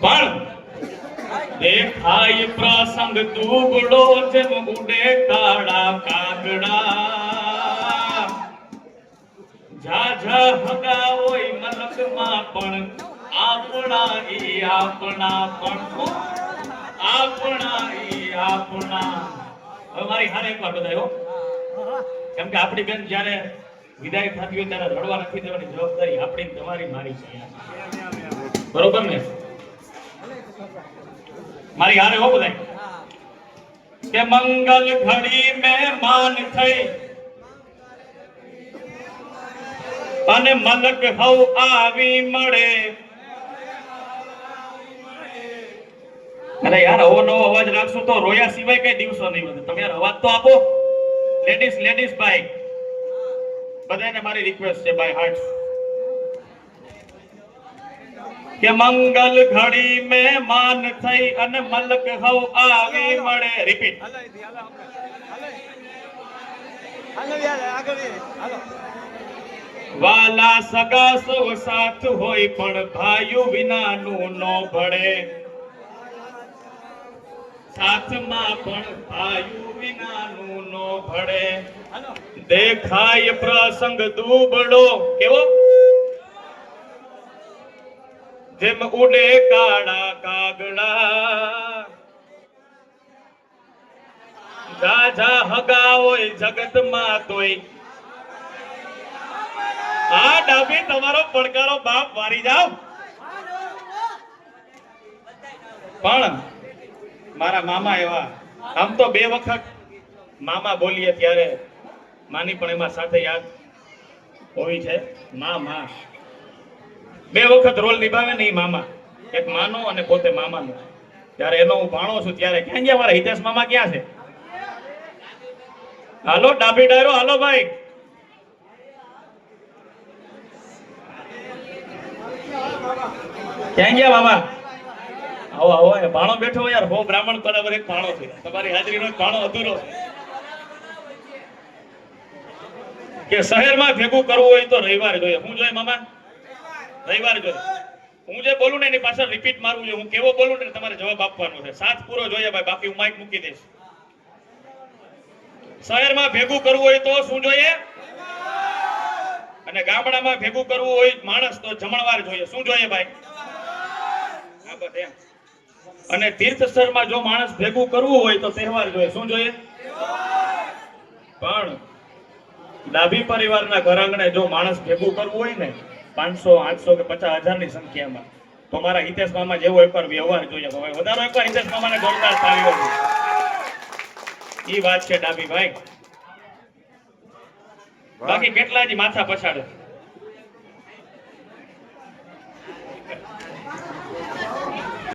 પણ દેખાય પ્રસંગ દુબળો જેમ ઉડે કાળા કાગડા ઝાઝા હગા હોય મલકમાં પણ આપણા ઈ આપણા હવે મારી હારે એક વાર બધાયો કેમ કે આપણી બેન જ્યારે વિદાય થતી હોય ત્યારે રડવા નથી દેવાની જવાબદારી આપણી તમારી મારી છે બરોબર ને મારી હારે હો બધાય કે મંગલ ઘડી મહેમાન થઈ અને મલક હવ આવી મળે અરે યાર આવો નવો અવાજ રાખશો તો રોયા સિવાય કઈ દિવસો નહીં વધે તમે યાર અવાજ તો આપો લેડીઝ ભાઈ બધાને મારી રિક્વેસ્ટ છે બાય હાર્ટ કે મંગલ ઘડી મહેમાન થઈ અને મલક હવ આવી મળે રિપીટ વાલા સગા સૌ સાથ હોય પણ ભાઈઓ વિનાનું નો ભળે સાથમાં પણ ભાઈઓ વિનાનું નો ભળે દેખાય પ્રસંગ દુબળો કેવો જેમ ઉડે કાળા કાગડા ઝાઝા હગા હોય જગતમાં તોય આ ડાબી તમારો પડકારો બાપ વારી જાવ પણ મારા મામા એવા આમ તો 2 વખત મામા બોલીએ ત્યારે માની પણ એમાં સાથે યાદ હોવી છે માં 2 વખત રોલ નિભાવે ને મામા એક માનો અને પોતે મામાનો ત્યારે એનો હું ભાણો છું ત્યારે ક્યાં ગયા મારા હિતેશ મામા ક્યાં છે હાલો ડાબી ડાયરો હાલો ભાઈ ક્યાં ગયા મામા આવો આવો ભાણો બેઠો યાર હો બ્રાહ્મણ બરાબર એક ભાણો છે તમારી હાજરીનો એક ભાણો અધૂરો કે શહેરમાં ભેગું કરવું હોય તો રવિવાર જોઈએ હું જોઈએ મામા રવિવાર જોઈએ હું જે બોલું ને એની પાછળ રિપીટ મારવું જોઈએ હું કેવો બોલું ને તમારે જવાબ આપવાનો છે સાથ પૂરો જોઈએ ભાઈ બાકી હું માઇક મૂકી દઈશ શહેરમાં ભેગું કરવું હોય તો શું જોઈએ અને ગામડામાં ભેગું કરવું હોય માણસ તો જમણવાર જોઈએ શું જોઈએ ભાઈ અને તીર્થ સ્થળમાં જો માણસ ભેગું કરવું હોય તો તહેવાર જોઈએ શું જોઈએ પણ ડાભી પરિવારના ઘર આંગણે જો માણસ ભેગું કરવું હોય ને 500 800 કે 50,000 ની સંખ્યામાં તો મારા હિતેશ મામા જેવો એકવાર વ્યવહાર જોઈએ હવે વધારો એકવાર હિતેશ મામાને જોરદાર તાળીઓ ઈ વાત છે ડાભી ભાઈ બાકી કેટલા જ માથા પછાડે